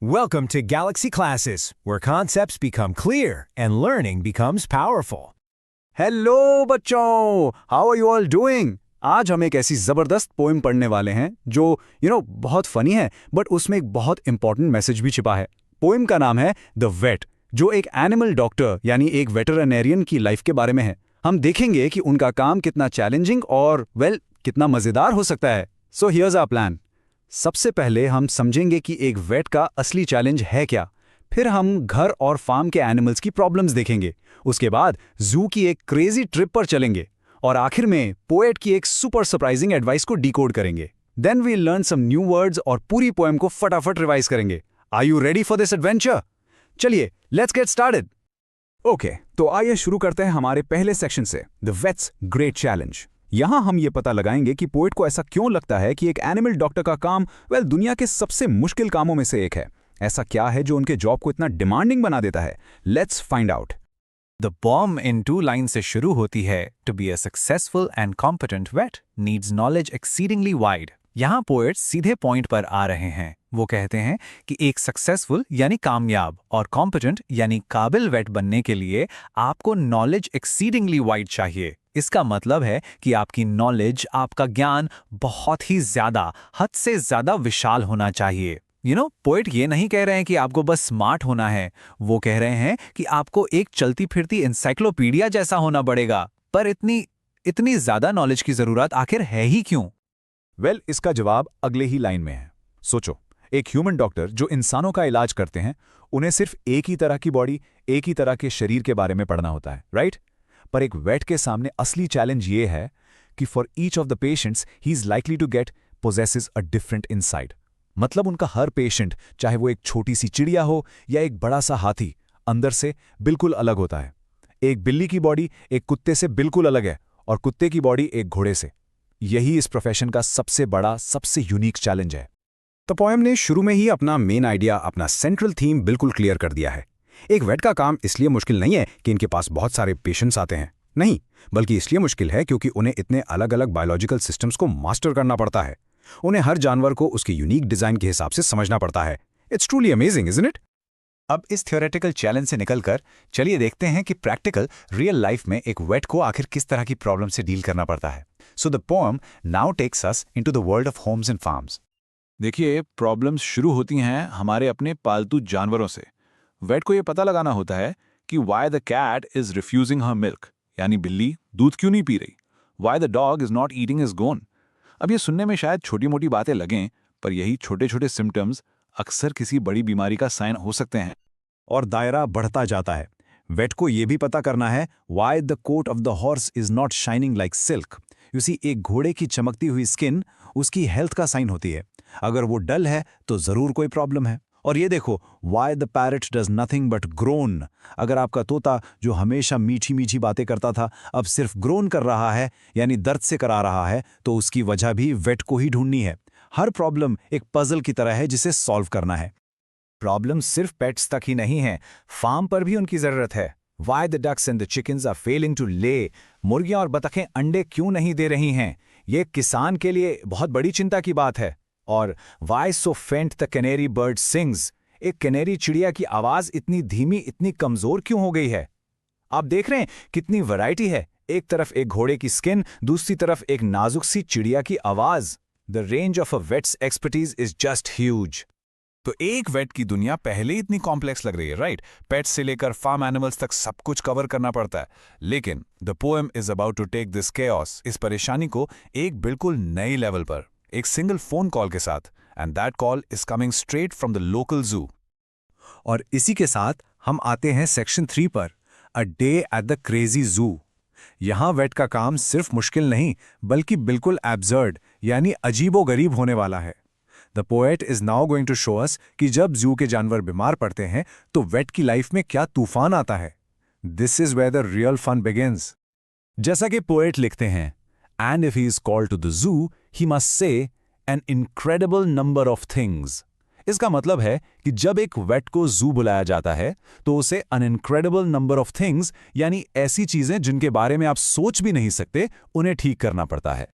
Welcome to Galaxy Classes, where concepts become clear and learning becomes powerful. Hello बच्चों, how are you all doing. आज हम एक ऐसी ज़बरदस्त पोएम पढ़ने वाले हैं जो बहुत फ़नी है, बट उसमें एक बहुत इंपॉर्टेंट मैसेज भी छिपा है। पोएम का नाम है द वेट, जो एक एनिमल डॉक्टर यानी एक वेटरनेरियन की लाइफ के बारे में है। हम देखेंगे कि उनका काम कितना चैलेंजिंग और कितना मज़ेदार हो सकता है। So here's our plan. सबसे पहले हम समझेंगे कि एक वेट का असली चैलेंज है क्या। फिर हम घर और फार्म के एनिमल्स की प्रॉब्लम्स देखेंगे। उसके बाद जू की एक क्रेजी ट्रिप पर चलेंगे और आखिर में पोएट की एक सुपर सरप्राइजिंग एडवाइस को डिकोड करेंगे। Then we learn some new words और पूरी पोएम को फटाफट रिवाइज करेंगे। Are you ready for this adventure? चलिए, लेट्स गेट स्टार्टेड। ओके, तो आइए शुरू करते हैं हमारे पहले सेक्शन से, द वेट्स ग्रेट चैलेंज। यहां हम ये पता लगाएंगे कि पोएट को ऐसा क्यों लगता है कि एक एनिमल डॉक्टर का काम दुनिया के सबसे मुश्किल कामों में से एक है। ऐसा क्या है जो उनके जॉब को इतना डिमांडिंग बना देता है? Let's find out. The poem in 2 lines से शुरू होती है, To be a successful and competent vet needs knowledge exceedingly wide। यहाँ पोएट सीधे पॉइंट पर आ रहे हैं। वो कहते हैं कि एक सक्सेसफुल यानी कामयाब और कॉम्पिटेंट यानी काबिल वेट बनने के लिए आपको नॉलेज एक्सीडिंगली वाइड चाहिए। इसका मतलब है कि आपकी नॉलेज, आपका ज्ञान बहुत ही ज्यादा, हद से ज्यादा विशाल होना चाहिए। पोएट ये नहीं कह रहे हैं कि आपको बस स्मार्ट होना है, वो कह रहे हैं कि आपको एक चलती फिरती इंसाइक्लोपीडिया जैसा होना पड़ेगा। पर इतनी ज्यादा नॉलेज की जरूरत आखिर है ही क्यों? इसका जवाब अगले ही लाइन में है। सोचो, एक ह्यूमन डॉक्टर जो इंसानों का इलाज करते हैं, उन्हें सिर्फ एक ही तरह की बॉडी, एक ही तरह के शरीर के बारे में पढ़ना होता है, राइट? पर एक वेट के सामने असली चैलेंज ये है कि for each of the patients he is likely to get possesses a different insight. मतलब उनका हर पेशेंट, चाहे वो एक छोटी सी चिड़िया हो या एक बड़ा सा हाथी, अंदर से बिल्कुल अलग होता है। एक बिल्ली की बॉडी एक कुत्ते से बिल्कुल अलग है और कुत्ते की बॉडी एक घोड़े से। यही इस प्रोफेशन का सबसे बड़ा, सबसे यूनिक चैलेंज है। तो पोएम ने शुरू में ही अपना मेन आइडिया, अपना सेंट्रल थीम बिल्कुल क्लियर कर दिया है। एक वेट का काम इसलिए मुश्किल नहीं है कि इनके पास बहुत सारे पेशेंट्स आते हैं, नहीं, बल्कि इसलिए मुश्किल है क्योंकि उन्हें इतने अलग अलग बायोलॉजिकल सिस्टम्स को मास्टर करना पड़ता है। उन्हें हर जानवर को उसके यूनिक डिजाइन के हिसाब से समझना पड़ता है। It's truly amazing, isn't it? अब इस थियोरेटिकल चैलेंज से निकलकर चलिए देखते हैं कि प्रैक्टिकल रियल लाइफ में एक वेट को आखिर किस तरह की प्रॉब्लम से डील करना पड़ता है। So the poem now takes us into the world of homes and farms. देखिए, प्रॉब्लम्स शुरू होती हैं हमारे अपने पालतू जानवरों से। वेट को ये पता लगाना होता है कि why the cat is refusing her milk, यानी बिल्ली दूध क्यों नहीं पी रही। Why the dog is not eating his bone. अब ये सुनने में शायद छोटी मोटी बातें लगें, पर यही छोटे छोटे सिम्टम्स अक्सर किसी बड़ी बीमारी का साइन हो सकते हैं। और दायरा बढ़ता जाता है। वेट को यह भी पता करना है why the coat of the horse is not shining like silk. एक घोड़े की चमकती हुई स्किन उसकी हेल्थ का साइन होती है। अगर वो डल है तो जरूर कोई प्रॉब्लम है। और ये देखो, why the parrot does nothing but grown. अगर आपका तोता जो हमेशा मीठी मीठी बातें करता था अब सिर्फ ग्रोन कर रहा है, यानी दर्द से करा रहा है, तो उसकी वजह भी वेट को ही ढूंढनी है। हर प्रॉब्लम एक पजल की तरह है जिसे सॉल्व करना है। प्रॉब्लम सिर्फ पेट्स तक ही नहीं है, फार्म पर भी उनकी जरूरत है। Why the ducks and the chickens are failing to lay. मुर्गियां और बतखें अंडे क्यों नहीं दे रही हैं? ये किसान के लिए बहुत बड़ी चिंता की बात है। और why so faint the canary bird sings. एक कैनेरी चिड़िया की आवाज इतनी धीमी, इतनी कमजोर क्यों हो गई है? आप देख रहे हैं कितनी वैरायटी है। एक तरफ एक घोड़े की स्किन, दूसरी तरफ एक नाजुक सी चिड़िया की आवाज। The range of a vet's expertise is just huge. तो एक वेट की दुनिया पहले ही इतनी कॉम्प्लेक्स लग रही है, राइट? पेट्स से लेकर फार्म एनिमल्स तक सब कुछ कवर करना पड़ता है। लेकिन the poem is about to take this chaos, इस परेशानी को एक बिल्कुल नई लेवल पर, एक सिंगल फोन कॉल के साथ। And that call is coming straight from the local जू। और इसी के साथ हम आते हैं सेक्शन 3 पर, a day at the crazy जू। यहां वेट का काम सिर्फ मुश्किल नहीं, बल्कि बिल्कुल एब्सर्ड यानी अजीबोगरीब होने वाला है। The poet is now going to show us कि जब जू के जानवर बीमार पड़ते हैं तो वेट की लाइफ में क्या तूफान आता है। This is where the real fun begins. जैसा कि पोएट लिखते हैं, and if he is called to the zoo he must see an incredible number of things. इसका मतलब है कि जब एक वेट को जू बुलाया जाता है तो उसे अन इनक्रेडिबल नंबर ऑफ थिंग्स, यानी ऐसी चीजें जिनके बारे में आप सोच भी नहीं सकते, उन्हें ठीक करना पड़ता है।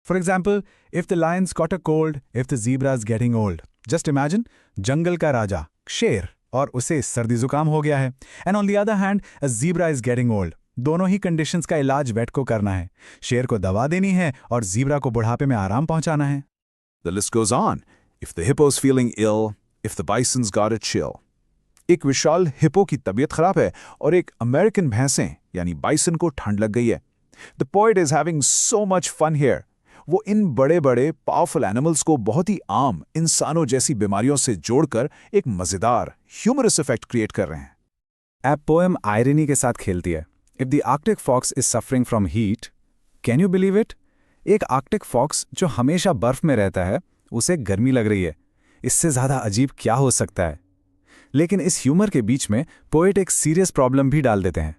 For example, if the lion's got a cold, if the zebra's getting old, just imagine, जंगल का राजा शेर और उसे सर्दी जुकाम हो गया है, and on the other hand a zebra is getting old. दोनों ही कंडीशंस का इलाज वेट को करना है। शेर को दवा देनी है और ज़ीब्रा को बुढ़ापे में आराम पहुंचाना है। The list goes on. If the hippo's feeling ill, if the bison's got a chill. एक विशाल हिप्पो की तबीयत खराब है और एक अमेरिकन भैंसें यानी बाइसन को ठंड लग गई है। The poet is having so much fun here. वो इन बड़े बड़े पावरफुल एनिमल्स को बहुत ही आम इंसानों जैसी बीमारियों से जोड़कर एक मजेदार ह्यूमरस इफेक्ट क्रिएट कर रहे हैं। एप पोएम आयरनी के साथ खेलती है। If the Arctic fox is suffering from heat, can you believe it? एक आर्कटिक फॉक्स जो हमेशा बर्फ में रहता है, उसे गर्मी लग रही है। इससे ज्यादा अजीब क्या हो सकता है? लेकिन इस ह्यूमर के बीच में पोएट एक सीरियस प्रॉब्लम भी डाल देते हैं।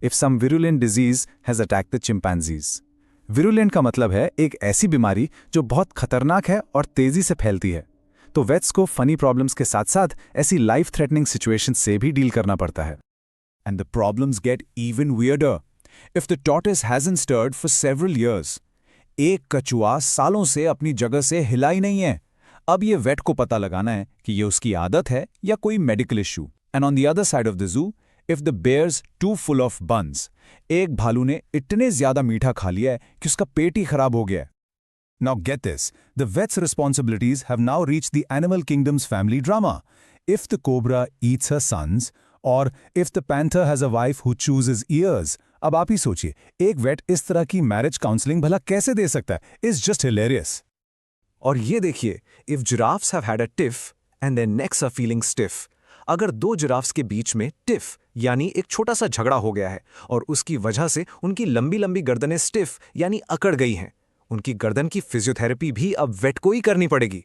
If some virulent disease has attacked the chimpanzees. Virulent का मतलब है एक ऐसी बीमारी जो बहुत खतरनाक है और तेजी से फैलती है। तो वेट्स को फनी प्रॉब्लम्स के साथ साथ ऐसी लाइफ थ्रेटनिंग सिचुएशन से भी डील करना पड़ता है। And the problems get even weirder. If the tortoise hasn't stirred for several years, एक कछुआ सालों से अपनी जगह से हिला ही नहीं है। अब ये वेट को पता लगाना है कि ये उसकी आदत है या कोई medical issue. And on the other side of the zoo, if the bear's too full of buns, एक भालू ने इतने ज्यादा मीठा खा लिया है कि उसका पेट ही खराब हो गया है। Now get this, the vet's responsibilities have now reached the animal kingdom's family drama. If the cobra eats her sons, or if the panther has a wife who chooses ears, अब आप ही सोचिए, एक वेट इस तरह की marriage counselling भला कैसे दे सकता है? It's just hilarious. और ये देखिए, if giraffes have had a tiff and their necks are feeling stiff, अगर दो जिराफ्स के बीच में टिफ यानी एक छोटा सा झगड़ा हो गया है और उसकी वजह से उनकी लंबी लंबी गर्दनें स्टिफ यानी अकड़ गई हैं, उनकी गर्दन की फिजियोथेरेपी भी अब वेट को ही करनी पड़ेगी।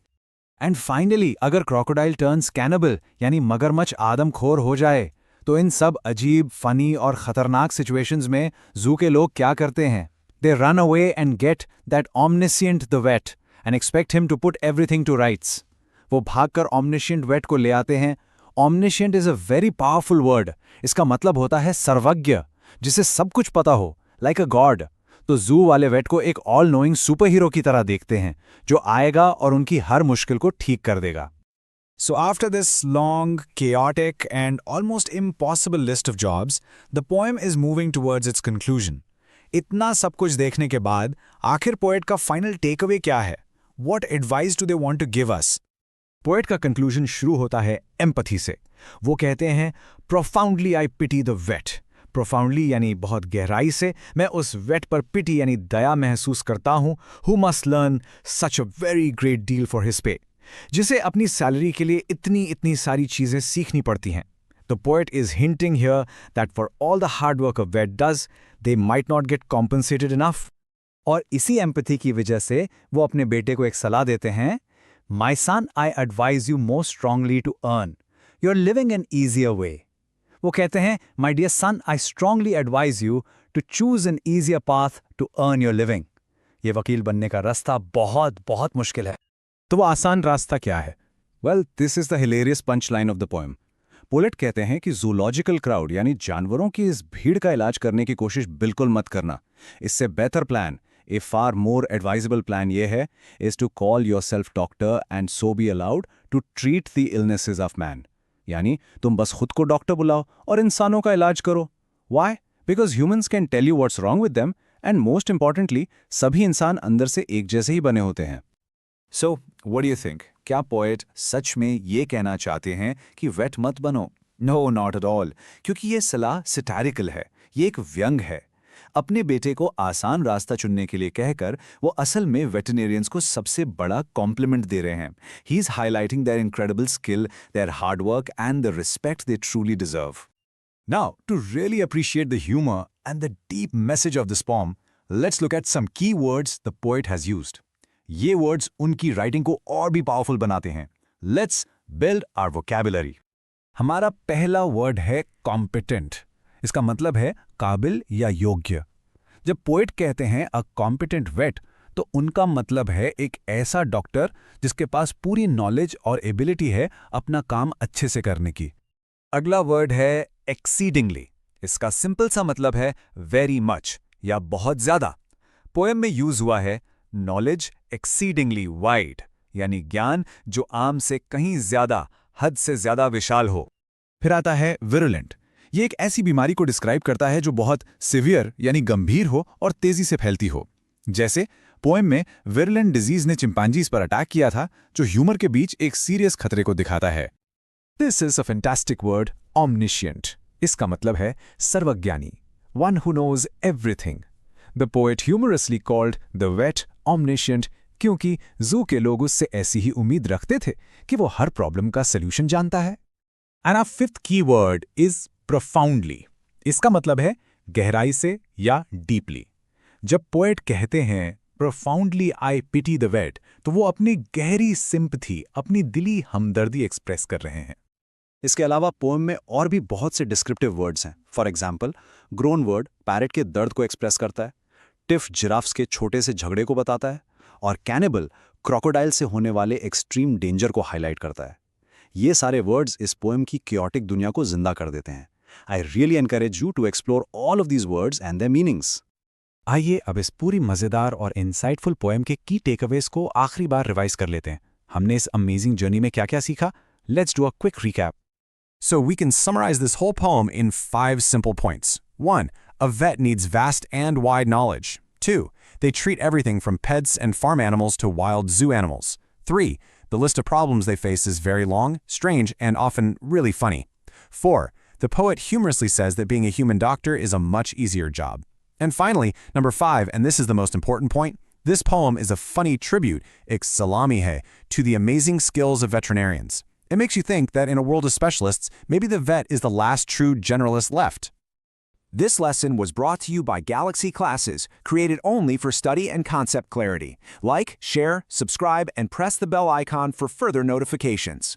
एंड फाइनली, अगर क्रोकोडाइल टर्न्स कैनिबल यानी मगरमच्छ आदमखोर हो जाए, तो इन सब अजीब, फनी और खतरनाक सिचुएशंस में जू के लोग क्या करते हैं? They run away and get that omniscient the vet and expect him to put everything to rights. वो भागकर ऑमनिशिएंट वेट को ले आते हैं। Omniscient is a very powerful word. इसका मतलब होता है सर्वज्ञ, जिसे सब कुछ पता हो, लाइक अ गॉड। तो जू वाले वेट को एक ऑल नोइंग सुपर हीरो की तरह देखते हैं, जो आएगा और उनकी हर मुश्किल को ठीक कर देगा। So after this long, chaotic, and almost impossible list of jobs, the poem is moving towards its conclusion. इतना सब कुछ देखने के बाद आखिर पोएट का फाइनल टेक अवे क्या है? What advice do they want to give us? Poet का कंक्लूजन शुरू होता है एम्पथी से। वो कहते हैं, profoundly I pity the vet. Profoundly यानी बहुत गहराई से मैं उस वेट पर पिटी यानी दया महसूस करता हूं, who must learn such a very great deal for his pay, जिसे अपनी सैलरी के लिए इतनी सारी चीजें सीखनी पड़ती हैं। The poet is hinting here that for all the hard work a vet does, they might not get compensated enough. और इसी एम्पथी की वजह से वो अपने बेटे को एक सलाह देते हैं, My son, I advise you most strongly to earn. You're living an easier way. वो कहते हैं, My dear son, I strongly advise you to choose an easier path to earn your living. ये वकील बनने का रास्ता बहुत मुश्किल है। तो वो आसान रास्ता क्या है? Well, this is the hilarious punchline of the poem. Poet कहते हैं कि जूलॉजिकल क्राउड यानी जानवरों की इस भीड़ का इलाज करने की कोशिश बिल्कुल मत करना। इससे बेहतर plan, A far more advisable plan ये है, is to call yourself doctor and so be allowed to treat the illnesses of man. यानी तुम बस खुद को डॉक्टर बुलाओ और इंसानों का इलाज करो। Why? Because humans can tell you what's wrong with them, and most importantly, सभी इंसान अंदर से एक जैसे ही बने होते हैं। So, what do you think? क्या पोएट सच में ये कहना चाहते हैं कि वेट मत बनो? No, not at all. क्योंकि ये सलाह सैटारिकल है, ये एक व्यंग है। अपने बेटे को आसान रास्ता चुनने के लिए कहकर वो असल में वेटरनेरियंस को सबसे बड़ा कॉम्प्लीमेंट दे रहे हैं। He is highlighting their incredible skill, their hard work and the respect they truly deserve. Now, to really appreciate the humour and the deep message of this poem, let's look at some key words the poet has used. ये words उनकी writing को और भी powerful बनाते हैं। Let's build our vocabulary. हमारा पहला word है कॉम्पिटेंट। इसका मतलब है काबिल या योग्य। जब पोएट कहते हैं अ कॉम्पिटेंट वेट, तो उनका मतलब है एक ऐसा डॉक्टर जिसके पास पूरी नॉलेज और एबिलिटी है अपना काम अच्छे से करने की। अगला वर्ड है एक्सीडिंगली। इसका सिंपल सा मतलब है वेरी मच या बहुत ज्यादा। पोएम में यूज हुआ है नॉलेज एक्सीडिंगली वाइड, यानी ज्ञान जो आम से कहीं ज्यादा, हद से ज्यादा विशाल हो। फिर आता है विरुलेंट। ये एक ऐसी बीमारी को डिस्क्राइब करता है जो बहुत सिवियर यानी गंभीर हो और तेजी से फैलती हो। जैसे पोएम में विरुलेंट डिजीज ने चिंपांजीज पर अटैक किया था, जो ह्यूमर के बीच एक सीरियस खतरे को दिखाता है। This is a fantastic word, omniscient। इसका मतलब है सर्वज्ञानी, one who knows everything। The poet humorously called the vet omniscient क्योंकि जू के लोग उससे ऐसी ही उम्मीद रखते थे कि वो हर प्रॉब्लम का सॉल्यूशन जानता है। And our fifth keyword is profoundly. इसका मतलब है गहराई से या डीपली। जब पोएट कहते हैं profoundly I pity the vet, तो वो अपनी गहरी सिंपथी, अपनी दिली हमदर्दी एक्सप्रेस कर रहे हैं। इसके अलावा पोएम में और भी बहुत से डिस्क्रिप्टिव वर्ड्स हैं। For example, grown word parrot के दर्द को एक्सप्रेस करता है, टिफ जिराफ्स के छोटे से झगड़े को बताता है, और कैनिबल क्रोकोडाइल से होने वाले एक्सट्रीम डेंजर को हाईलाइट करता है। ये सारे वर्ड्स इस पोएम की क्योटिक दुनिया को जिंदा कर देते हैं। I really encourage you to explore all of these words and their meanings. आइए अब इस पूरी मजेदार और इंसाइटफुल पोएम के की टेकअवेज को आखिरी बार रिवाइज कर लेते हैं। हमने इस अमेजिंग जर्नी में क्या क्या सीखा? Let's do a quick recap. So we can summarize this whole poem in 5 simple points. 1. A vet needs vast and wide knowledge. 2. They treat everything from pets and farm animals to wild zoo animals. 3. The list of problems they face is very long, strange, and often really funny. 4. The poet humorously says that being a human doctor is a much easier job. And finally, number 5, and this is the most important point, this poem is a funny tribute, ek salami hai, to the amazing skills of veterinarians. It makes you think that in a world of specialists, maybe the vet is the last true generalist left. This lesson was brought to you by Galaxy Classes, created only for study and concept clarity. Like, share, subscribe, and press the bell icon for further notifications.